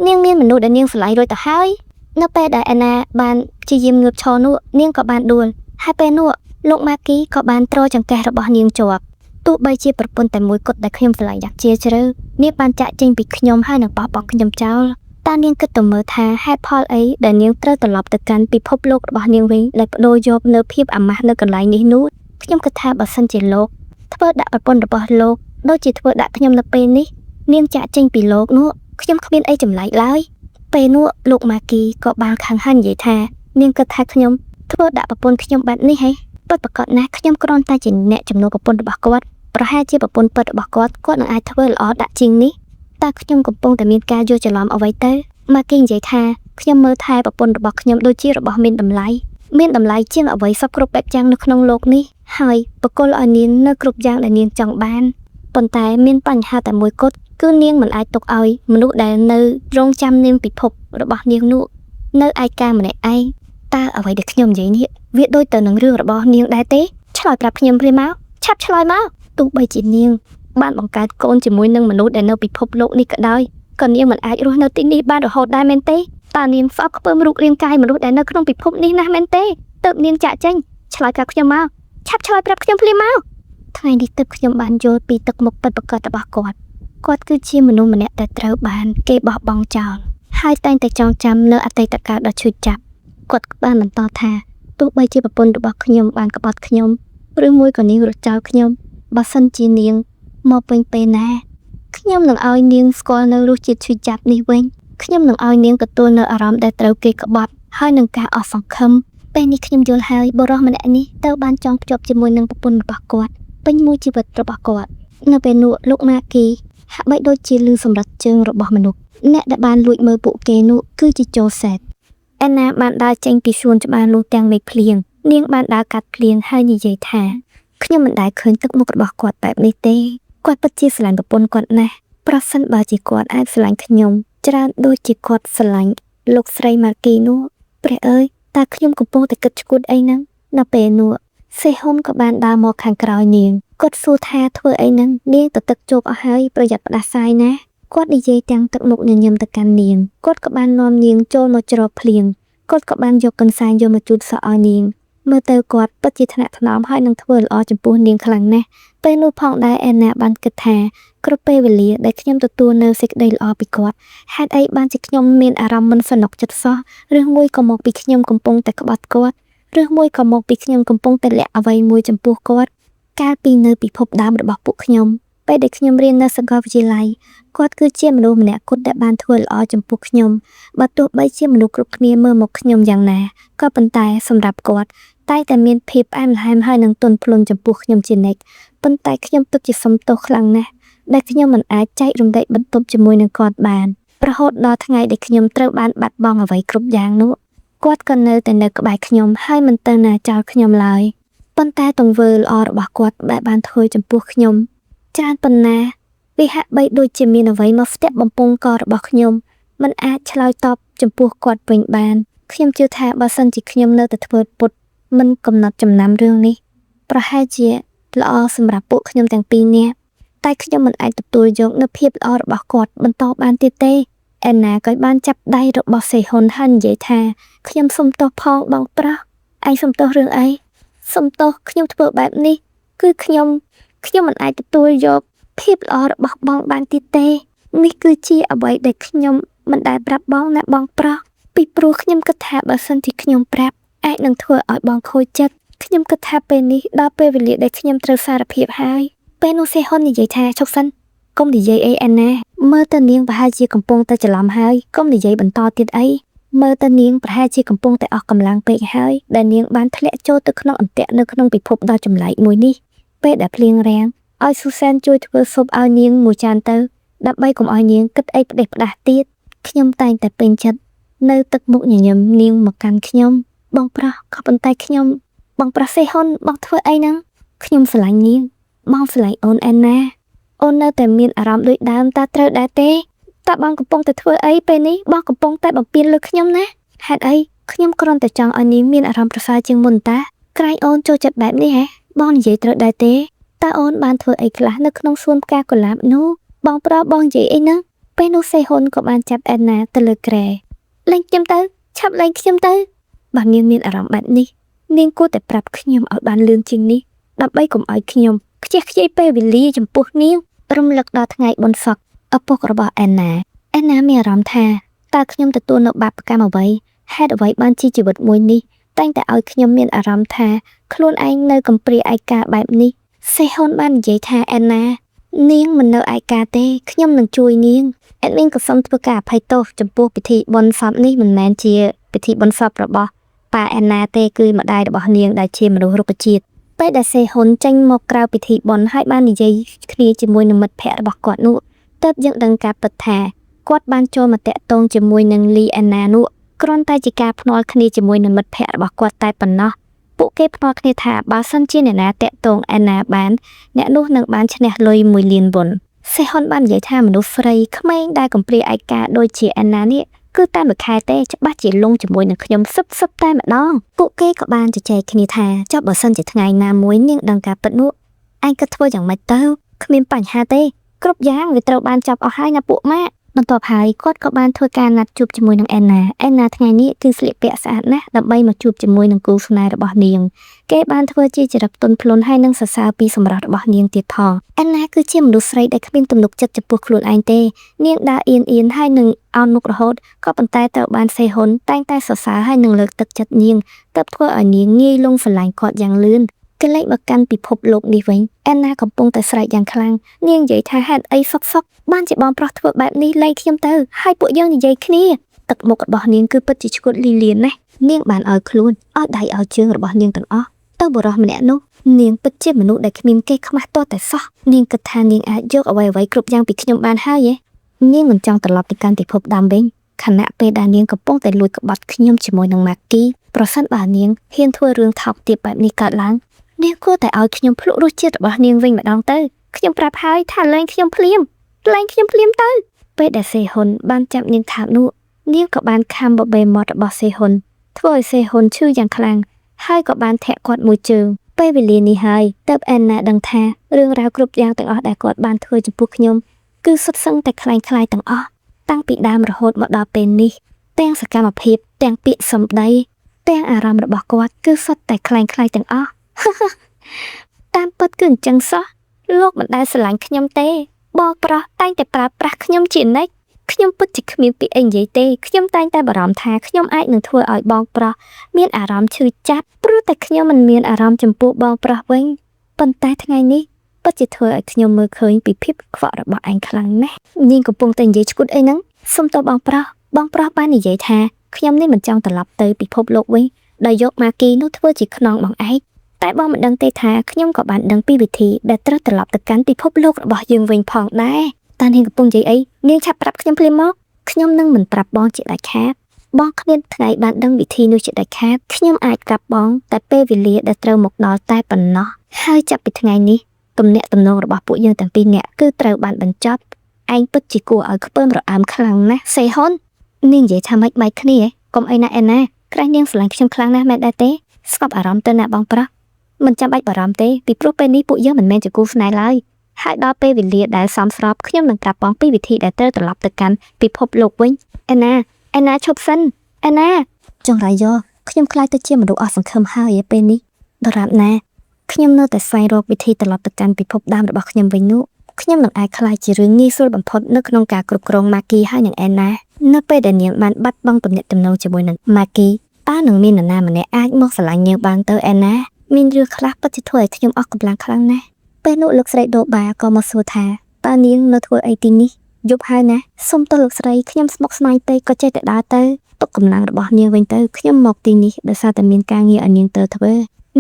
នាងមានមនុស្សដែលនាងស្រឡាញ់រួចទៅហើយនៅពេលដែលអេណាបានព្យាយាមងើបឈរនោះនាងក៏បានដួលហើយពេលនោះលោកម៉ាគីក៏បានទ្រចង្កេះរបស់នាងជាប់ទោះបីជាប្រពន្ធតែមួយគត់ដែលខ្ញុំស្រឡាញ់យ៉ាងជ្រាលជ្រៅនាងបានចាក់ចេញពីខ្ញុំហើយនឹងបោះបង់ខ្ញុំចោលតើនាងគិតទៅមើលថាហេតុផលអីដែលនាងត្រូវត្រឡប់ទៅកាន់ពិភពលោករបស់នាងវិញដែលបដូរយកនៅភាពអាម៉ាស់នៅកន្លែងនេះនោះខ្ញុំគិតថាបើសិនជាលោកធ្វើដាក់ប្រពន្ធរបស់លោកដូចជាធ្វើដាក់ខ្ញុំនៅពេលនេះនាងចាក់ចេញពីលោកនោះខ្ញុំគ្មានអីចម្លែកឡើយពេលនោះលោកម៉ាគីក៏បានខឹងហើយនិយាយថានាងគិតថាខ្ញុំធ្វើដាក់ប្រពន្ធខ្ញុំបែបនេះហ៎ពិតប្រាកដណាស់ខ្ញុំគ្រាន់តែជាអ្នកជំនួសប្រពន្ធរបស់គាត់ប្រហែលជាប្រពន្ធពិតរបស់គាត់នឹងអាចធ្វើល្អដាក់ជាងនេះតែខ្ញុំកំពុងតែមានការយល់ច្រឡំអ្វីទៅម៉ាគីនិយាយថាខ្ញុំមើលថែប្រពន្ធរបស់ខ្ញុំដូចជារបស់មានតម្លៃជាងអ្វីសពគ្រប់បែបយ៉ាងនៅក្នុងโลกនេះហើយបកគលឲ្យនាងនៅគ្រប់យ៉ាងដែលនាងចង់បានប៉ុន្តែមានបញ្ហាតែមួយគត់គឺនាងមិនអាចទុកឲ្យមនុស្សដែលនៅរងចាំនាងពិភពរបស់នាងនោះនៅឯកាម្នាក់ឯងតើអ្វីដែលខ្ញុំនិយាយនេះវាដូចទៅនឹងរឿងរបស់នាងដែរទេឆ្លើយប្រាប់ខ្ញុំព្រាមមកឆាប់ឆ្លើយមកទោះបីជានាងបានបង្កើតកូនជាមួយនឹងមនុស្សដែលនៅពិភពលោកនេះក៏ដោយក៏នាងមិនអាចរស់នៅទីនេះបានរហូតដែរមែនទេតើនាងស្អប់ខ្ពើមរូបរាងកាយមនុស្សដែលនៅក្នុងពិភពនេះណាស់មែនទេទើបនាងចាក់ចេញឆ្លើយប្រាប់ខ្ញុំមកឆាប់ឆ្លើយប្រាប់ខ្ញុំភ្លាមមកថ្ងៃនេះទើបខ្ញុំបានយល់ពីទឹកមុខពិតប្រាកដរបស់គាត់គឺជាមនុស្សម្នាក់ដែលត្រូវបានគេបោះបង់ចោលហើយតែងតែចងចាំនៅអតីតកាលដ៏ឈឺចាប់គាត់បានបន្តថាទោះបីជាប្រពន្ធរបស់ខ្ញុំបានក្បត់ខ្ញុំឬមួយក៏នាងរត់ចោលខ្ញុំបើសិនជានាងមកពេញពេលណាខ្ញុំនឹងឲ្យនាងស្គាល់នៅរសជាតិឈឺចាប់នេះវិញខ្ញុំនឹងឲ្យនាងទទួលនៅអារម្មណ៍ដែលត្រូវគេក្បត់ហើយនឹងការអស់សង្ឃឹមពេលនេះខ្ញុំយល់ហើយបុរសម្នាក់នេះត្រូវបានចងភ្ជាប់ជាមួយនឹងប្រពន្ធរបស់គាត់ពេញមួយជីវិតរបស់គាត់នៅពេលនោះលោកម៉ាគីហាក់បីដូចជាលឺសម្រាប់ជើងរបស់មនុស្សអ្នកដែលបានលួចមើលពួកគេនោះគឺជាโจសេតអេណាបានដើរចេញពីសួនច្បារនោះទាំងមេឃភ្លៀងនាងបានដើរកាត់ភ្លៀងហើយនិយាយថាខ្ញុំមិនដែលឃើញទឹកមុខរបស់គាត់បែបនេះទេគាត់ពិតជាស្រឡាញ់ប្រពន្ធគាត់ណាស់ប្រសិនបើជាគាត់អាចស្រឡាញ់ខ្ញុំច្រើនដូចជាគាត់ស្រឡាញ់លោកស្រីម៉ាគីនោះព្រះអើយតើខ្ញុំកំពុងតែគិតឆ្កួតអីហ្នឹងនៅពេលនោះសេហ៊ុនក៏បានដើរមកខាងក្រោយនាង គាត់សួរថាធ្វើអីហ្នឹងនាងទៅទឹកជោកអស់ហើយប្រយ័ត្នផ្ដាសាយណាគាត់និយាយទាំងទឹកមុខញញឹមទៅកាន់នាងគាត់ក៏បាននាំនាងចូលមកច្រកភ្លៀងគាត់ក៏បានយកកន្សែងយកមកជូតសក់ឲ្យនាងមើលទៅគាត់ពិតជាថ្នាក់ថ្នមហើយនឹងធ្វើល្អចំពោះនាងខ្លាំងណាស់ពេលនោះផងដែរអេណាបានគិតថាគ្រប់ពេលវេលាដែលខ្ញុំទទួលនៅសេចក្តីល្អពីគាត់ហេតុអីបានជាខ្ញុំមានអារម្មណ៍មិនសនុកចិត្តសោះឬមួយក៏មកពីខ្ញុំកំពុងតែក្បត់គាត់ឬមួយក៏មកពីខ្ញុំកំពុងតែលាក់អ្វីមួយចំពោះគាត់កាលពីនៅពិភពដើមរបស់ពួកខ្ញុំពេលដែលខ្ញុំរៀននៅសាកលវិទ្យាល័យគាត់គឺជាមនុស្សម្នាក់គត់ដែលបានធ្វើល្អចំពោះខ្ញុំបើទោះបីជាមនុស្សគ្រប់គ្នាមើលមកខ្ញុំយ៉ាងណាក៏ប៉ុន្តែសម្រាប់គាត់តែមានភាពផ្អែមល្ហែមហើយនឹងទន់ភ្លន់ចំពោះខ្ញុំជានិច្ចប៉ុន្តែខ្ញុំទុកជាសំទោសខ្លាំងណាស់ដែលខ្ញុំមិនអាចចែករំលែកបន្ទប់ជាមួយនឹងគាត់បានរហូតដល់ថ្ងៃដែលខ្ញុំត្រូវបានបាត់បង់អ្វីគ្រប់យ៉ាងនោះគាត់ក៏នៅតែនៅក្បែរខ្ញុំហើយមិនទៅណាចោលខ្ញុំឡើយប៉ុន្តែទង្វើល្អរបស់គាត់ដែលបានធ្វើចំពោះខ្ញុំច្រើនប៉ុណ្ណាវាហាក់បីដូចជាមានអ្វីមកស្ទាក់បំពង់ករបស់ខ្ញុំមិនអាចឆ្លើយតបចំពោះគាត់វិញបានខ្ញុំជឿថាបើសិនជាខ្ញុំនៅតែធ្វើពុតមិនកំណត់ចំណាំរឿងនេះប្រហែលជាល្អសម្រាប់ពួកខ្ញុំទាំងពីរនាក់តែខ្ញុំមិនអាចទទួលយកនូវភាពល្អរបស់គាត់បន្តបានទៀតទេអេណាក៏បានចាប់ដៃរបស់សេហ៊ុនហើយនិយាយថាខ្ញុំសុំទោសផងបងប្រុសឯងសុំទោសរឿងអីសុំទោសខ្ញុំធ្វើបែបនេះគឺខ្ញុំមិនអាចទទួលយកភាពល្អរបស់បងបានទៀតទេនេះគឺជាអ្វីដែលខ្ញុំមិនដែលប្រាប់បងណាបងប្រុសពីព្រោះខ្ញុំគិតថាបើសិនជាខ្ញុំប្រាប់អាចនឹងធ្វើឲ្យបងខូចចិត្តខ្ញុំគិតថាពេលនេះដល់ពេលវេលាដែលខ្ញុំត្រូវសារភាពហើយពេលនោះសេហ៊ុននិយាយថាឈប់សិនកុំនិយាយអីអេណាមើលទៅនាងប្រហែលជាកំពុងតែច្រឡំហើយកុំនិយាយបន្តទៀតអីមើលទៅនាងប្រហែលជាកំពុងតែអស់កម្លាំងពេកហើយដែលនាងបានធ្លាក់ចូលទៅក្នុងអន្ទាក់នៅក្នុងពិភពដ៏ចម្លែកមួយនេះពេលដែលភ្លៀងរាំងឲ្យស៊ូសែនជួយធ្វើស៊ុបឲ្យនាងមួយចានទៅដើម្បីកុំឲ្យនាងគិតអីផ្ដេសផ្ដាស់ទៀតខ្ញុំតែងតែពេញចិត្តនៅទឹកមុខញញឹមនាងមកកាន់ខ្ញុំបងប្រុសក៏ប៉ុន្តែខ្ញុំបងប្រុសសេហ៊ុនបងធ្វើអីហ្នឹងខ្ញុំស្រឡាញ់នាងបងស្រឡាញ់អូនអេណាអូននៅតែមានអារម្មណ៍ដូចដើមតើត្រូវដែរទេតើបងកំពុងតែធ្វើអីពេលនេះបងកំពុងតែបំពេញលើខ្ញុំណាហេតុអីខ្ញុំគ្រាន់តែចង់ឲ្យនាងមានអារម្មណ៍ប្រសើរជាងមុនតាក្រែងអូនចូលចិត្តបែបនេះហ៎បងនិយាយត្រូវដែរទេតើអូនបានធ្វើអីខ្លះនៅក្នុងសួនផ្កាកុលាបនោះបងប្រុសបងនិយាយអីហ្នឹងពេលនោះសេហ៊ុនក៏បានចាប់អេណាទៅលើគ្រែលេងខ្ញុំទៅឆាប់លេងខ្ញុំទៅបើនាងមានអារម្មណ៍បែបនេះនាងគួរតែប្រាប់ខ្ញុំឲ្យបានលឿនជាងនេះដើម្បីកុំឲ្យខ្ញុំខ្ជះខ្ជាយពេលវេលាចំពោះនាងរំលឹកដល់ថ្ងៃបុណ្យសពឪពុករបស់អេណាមានអារម្មណ៍ថាតើខ្ញុំទទួលនៅបាបកម្មអ្វីហេតុអ្វីបានជាជីវិតមួយនេះតែងតែឲ្យខ្ញុំមានអារម្មណ៍ថាខ្លួនឯងនៅកំព្រាឯកាបែបនេះសេហ៊ុនបាននិយាយថាអេណានាងមិននៅឯកាទេខ្ញុំនឹងជួយនាងអេមីនក៏សូមធ្វើការអភ័យទោសចំពោះពិធីបុណ្យសពនេះមិនមែនជាពិធីបុណ្យសពរបស់ប៉ាអេណាទេគឺម្ដាយរបស់នាងដែលជាមនុស្សរុក្ខជាតិពេលដែលសេហ៊ុនចេញមកក្រៅពិធីបុណ្យហើយបាននិយាយគ្នាជាមួយនឹងមិត្តភ័ក្តិរបស់គាត់នោះទើបយើងដឹងការពិតថាគាត់បានចូលមកតាក់ទងជាមួយនឹងលីអេណានោះគ្រាន់តែជាការភ្នាល់គ្នាជាមួយនឹងមិត្តភ័ក្តិរបស់គាត់តែប៉ុណ្ណោះពួកគេភ្នាល់គ្នាថាបើសិនជាអ្នកណាតាក់ទងអេណាបានអ្នកនោះនឹងបានឈ្នះលុយ1 លានវុនសេហ៊ុនបាននិយាយថាមនុស្សស្រីក្មេងដែលកំព្រាឯកាដូចជាអេណានេះគឺតែមួយខែទេច្បាស់ជាលងជាមួយនឹងខ្ញុំសឹបតែម្ដងពួកគេក៏បានជជែកគ្នាថាចុះបើសិនជាថ្ងៃណាមួយនាងដឹងការពិតនោះឯងក៏ធ្វើយ៉ាងម៉េចទៅគ្មានបញ្ហាទេគ្រប់យ៉ាងវាត្រូវបានចាប់អស់ហើយណាពួកម៉ាក់បន្ទាប់ហើយគាត់ក៏បានធ្វើការណាត់ជួបជាមួយនឹងអេណាថ្ងៃនេះគឺស្លៀកពាក់ស្អាតណាស់ដើម្បីមកជួបជាមួយនឹងគូស្នេហ៍របស់នាងគេបានធ្វើជាចរិតទន់ភ្លន់ហើយនឹងសរសើរពីសម្រស់របស់នាងទៀតផងអេណាគឺជាមនុស្សស្រីដែលគ្មានទំនុកចិត្តចំពោះខ្លួនឯងទេនាងដើរអៀនហើយនឹងអោនមុខរហូតក៏ប៉ុន្តែត្រូវបានសេហ៊ុនតែងតែសរសើរហើយនឹងលើកទឹកចិត្តនាងទើបធ្វើឲ្យនាងងាយលងស្រឡាញ់គាត់យ៉ាងលឿនគេលេចមកកាន់ពិភពលោកនេះវិញអេណាកំពុងតែស្រែកយ៉ាងខ្លាំងនាងនិយាយថាហេតុអីសុកបានជាបងប្រុសធ្វើបែបនេះលែងខ្ញុំទៅហើយពួកយើងនិយាយគ្នាទឹកមុខរបស់នាងគឺពិតជាឈួតលីលានណាស់នាងបានឲ្យខ្លួនឲ្យដៃឲ្យជើងរបស់នាងទាំងអស់ទៅបរិះម្នាក់នោះនាងពិតជាមនុស្សដែលគ្មានគេខ្មាស់ទាល់តែសោះនាងគិតថានាងអាចយកអ្វីៗគ្រប់យ៉ាងពីខ្ញុំបានហើយនាងមិនចង់ត្រឡប់ទៅកាន់ពិភពដើមវិញខណៈពេលដែលនាងកំពុងតែលួចក្បត់ខ្ញុំជាមួយនឹងម៉ាគីប្រសិនបើនាងហ៊ានធ្វើរឿងថោកទាបបែបនេះកើតឡើងនាងគួរតែឲ្យខ្ញុំភ្លក់រសជាតិរបស់នាងវិញម្ដងទៅខ្ញុំប្រាប់ហើយថាលែងខ្ញុំភ្លាមទៅពេលដែលសេហ៊ុនបានចាប់នាងថោកនោះនាងក៏បានខំបបេមាត់របស់សេហ៊ុនធ្វើឲ្យសេហ៊ុនឈឺយ៉ាងខ្លាំងហើយក៏បានធាក់គាត់មួយជើង ពេលវេលានេះហើយទើបអែនណាដឹងថារឿងរ៉ាវគ្រប់យ៉ាងទាំងអស់ដែលគាត់បានធ្វើចំពោះខ្ញុំគឺសុទ្ធសឹងតែคล้ายៗទាំងអស់តាំងពីដើមរហូតមកដល់ពេលនេះទាំងសកម្មភាពទាំងពាក្យសម្ដីទាំងអារម្មណ៍របស់គាត់គឺសុទ្ធតែคล้ายៗទាំងអស់ តាមពិតគឺអញ្ចឹងសោះលោកមិនដែលស្រឡាញ់ខ្ញុំទេបងប្រុសតែងតែប្រើប្រាស់ខ្ញុំជានិច្ចខ្ញុំពិតជាគ្មានពាក្យអីនិយាយទេខ្ញុំតែងតែបារម្ភថាខ្ញុំអាចនឹងធ្វើឲ្យបងប្រុសមានអារម្មណ៍ឈឺចាប់ព្រោះតែខ្ញុំមិនមានអារម្មណ៍ចំពោះបងប្រុសវិញប៉ុន្តែថ្ងៃនេះពិតជាធ្វើឲ្យខ្ញុំមើលឃើញពីភាពខ្វក់របស់ឯងខ្លាំងណាស់នាងកំពុងតែនិយាយឈួតអីហ្នឹងសុំតបបងប្រុសបាននិយាយថាខ្ញុំនេះមិនចង់ត្រឡប់ទៅពិភពលោកវិញដោយយកម៉ាគីនោះធ្វើជាខ្នងបងឯងតែបងមិនដឹងទេថាខ្ញុំក៏បានដឹងពីវិធីដែលត្រូវត្រឡប់ទៅកាន់ពិភពលោករបស់យើងវិញផងដែរតើនាងកំពុងនិយាយអីនាងឆាប់ប្រាប់ខ្ញុំភ្លាមមកខ្ញុំនឹងមិនប្រាប់បងជាដាច់ខាតបងគ្មានថ្ងៃបានដឹងវិធីនោះជាដាច់ខាតខ្ញុំអាចប្រាប់បងតែពេលវេលាដែលត្រូវមកដល់តែប៉ុណ្ណោះហើយចាប់ពីថ្ងៃនេះទំនាក់ទំនងរបស់ពួកយើងទាំងពីរនាក់គឺត្រូវបានបញ្ចប់ឯងពិតជាគួរឲ្យខ្ពើមរអើមខ្លាំងណាស់សេហ៊ុននាងនិយាយថាម៉េចបែកគ្នាកុំអីណាអេណាក្រែងនាងស្រឡាញ់ខ្ញុំខ្លាំងណាស់មែនដែរទេស្កប់អារម្មណ៍ទៅណាបងប្រុសមិនចាំបាច់បារម្ភទេពីព្រោះពេលនេះពួកយើងមិនមែនជាគូស្នេហ៍ឡើយហើយដល់ពេលវេលាដែលសមស្របខ្ញុំនឹងប្រាប់បងពីវិធីដែលត្រូវត្រឡប់ទៅកាន់ពិភពលោកវិញអេណាឈប់សិនអេណាចង្រៃយកខ្ញុំខ្លាចទៅជាមនុស្សអស់សង្ឃឹមហើយពេលនេះដរាបណាខ្ញុំនៅតែស្វែងរកវិធីត្រឡប់ទៅកាន់ពិភពដើមរបស់ខ្ញុំវិញនោះខ្ញុំនឹងអាចខ្លាចជារឿងងាយស្រួលបំផុតនៅក្នុងការគ្រប់គ្រងម៉ាគីហើយនឹងអេណានៅពេលដែលនាងបានបាត់បង់ទំនាក់ទំនងជាមួយនឹងម៉ាគីតើនឹងមាននរណាម្នាក់អាចមកស្រឡាញ់នាងបានទៅអេណាមានរឿងខ្លះពិតជាធ្វើឲ្យខ្ញុំអស់កម្លាំងខ្លាំងណាស់ពេលនោះលោកស្រីដូបាក៏មកសួរថាតើនាងនៅធ្វើអីទីនេះយប់ហើយណាសុំទោសលោកស្រីខ្ញុំស្មុគស្មាញពេកក៏ចេះតែដើរទៅទុកកម្លាំងរបស់នាងវិញទៅខ្ញុំមកទីនេះដោយសារតែមានការងារឲ្យនាងទៅធ្វើ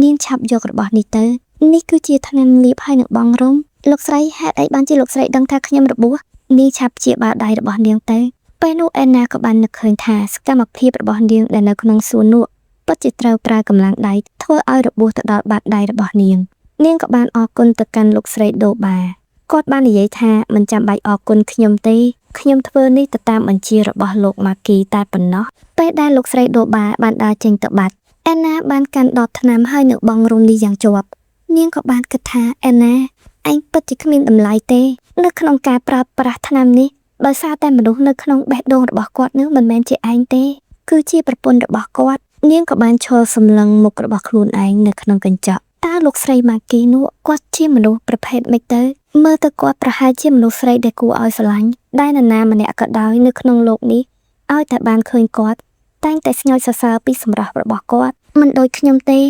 នាងឆាប់យករបស់នេះទៅនេះគឺជាថ្នាំលាបឲ្យនឹងបងរុំលោកស្រីហេតុអីបានជាលោកស្រីដឹងថាខ្ញុំរបួសនាងឆាប់ជាបាដៃរបស់នាងទៅពេលនោះអេណាក៏បាននឹកឃើញថាសកម្មភាពរបស់នាងដែលនៅក្នុងសួននោះពិតជាត្រូវប្រើកម្លាំងដៃធ្វើឲ្យរបួសទៅដល់បាតដៃរបស់នាងក៏បានអរគុណទៅកាន់លោកស្រីដូបាគាត់បាននិយាយថាមិនចាំបាច់អរគុណខ្ញុំទេខ្ញុំធ្វើនេះទៅតាមបញ្ជារបស់លោកម៉ាគីតែប៉ុណ្ណោះពេលដែលលោកស្រីដូបាបានដើរចេញទៅបាត់អេណាបានកាន់ដបថ្នាំឲ្យនៅបងរុំនេះយ៉ាងជាប់នាងក៏បានគិតថាអេណាឯងពិតជាគ្មានតម្លៃទេនៅក្នុងការប្រើប្រាស់ថ្នាំនេះដោយសារតែមនុស្សនៅក្នុងបេះដូងរបស់គាត់នឹងមិនមែនជាឯងទេគឺជាប្រពន្ធរបស់គាត់នាងក៏បានឈរសម្លឹងមុខរបស់ខ្លួនឯងនៅក្នុងកញ្ចក់តើលោកស្រីម៉ាគីនោះគាត់ជាមនុស្សប្រភេទម៉េចទៅមើលទៅគាត់ប្រហែលជាមនុស្សស្រីដែលគួរឲ្យស្រឡាញ់ដែលនរណាម្នាក់ក៏ដោយនៅក្នុងโลกនេះឲ្យតែបានឃើញគាត់តែងតែស្ញើសរសើរពីសម្រស់របស់គាត់មិនដូចខ្ញុំទេ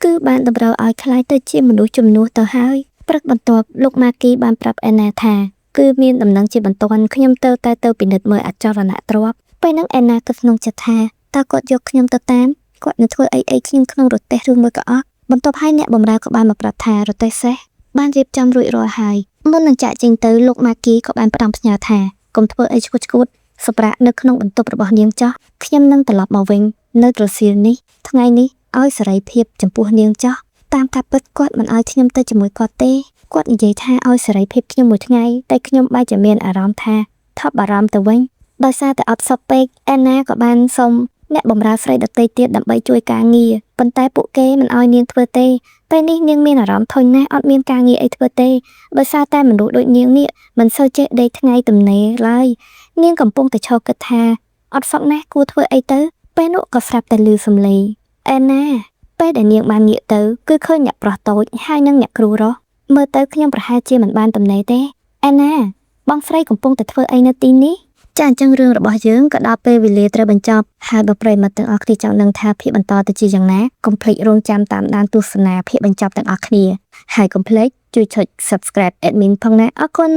គឺបានតម្រូវឲ្យខ្លាយទៅជាមនុស្សជំនួសទៅហើយព្រឹកបន្ទាប់លោកម៉ាគីបានប្រាប់អេណាថាគឺមានដំណឹងជាបន្ទាន់ខ្ញុំទៅពិនិត្យមើលអចលនទ្រព្យពេលហ្នឹងអេណាក៏ក្នុងចិត្តថាតើគាត់យកខ្ញុំទៅតាមគាត់នឹងធ្វើអីខ្ញុំក្នុងរទេះឬមួយក៏អត់បន្ទាប់ហើយអ្នកបម្រើក៏បានមកប្រាប់ថារទេះសេះបានរៀបចំរួចរាល់ហើយមុននឹងចាក់ចេញទៅលោកម៉ាគីក៏បានផ្ដាំផ្ញើថាកុំធ្វើអីឈួតសម្រាប់នៅក្នុងបន្ទប់របស់នាងចោះខ្ញុំនឹងត្រឡប់មកវិញនៅត្រសៀលនេះថ្ងៃនេះឲ្យសេរីភាពចំពោះនាងចោះតាមការពិតគាត់មិនឲ្យខ្ញុំទៅជាមួយគាត់ទេគាត់និយាយថាឲ្យសេរីភាពខ្ញុំមួយថ្ងៃតែខ្ញុំបែរជាមានអារម្មណ៍ថាថប់បារម្ភទៅវិញដោយសារតែអត់សពពេកអេណាក៏បានសុំអ្នកបម្រើស្រីដទៃទៀតដើម្បីជួយការងារប៉ុន្តែពួកគេមិនឲ្យនាងធ្វើទេពេលនេះនាងមានអារម្មណ៍ធុញណាស់អត់មានការងារអីធ្វើទេដោយសារតែមនុស្សដូចនាងនេះមិនសូវចេះដេកថ្ងៃទំនេរឡើយនាងកំពុងតែឈរគិតថាអត់សក់ណាស់គួរធ្វើអីទៅពេលនោះក៏ស្រាប់តែឮសំឡេងអេណាពេលដែលនាងបានងាកទៅគឺឃើញអ្នកប្រុសតូចហើយនិងអ្នកគ្រូរស់មើលទៅខ្ញុំប្រហែលជាមិនបានទំនេរទេអេណាបងស្រីកំពុងតែធ្វើអីនៅទីនេះចាអញ្ចឹងរឿងរបស់យើងក៏ដល់ពេលវេលាត្រូវបញ្ចប់ហើយបើប្រិយមិត្តទាំងអស់គ្នាចង់ដឹងថាភាគបន្តទៅជាយ៉ាងណាកុំភ្លេចរងចាំតាមដានទស្សនាភាគបញ្ចប់ទាំងអស់គ្នាហើយកុំភ្លេចជួយចុច Subscribe Admin ផងណាអរគុណ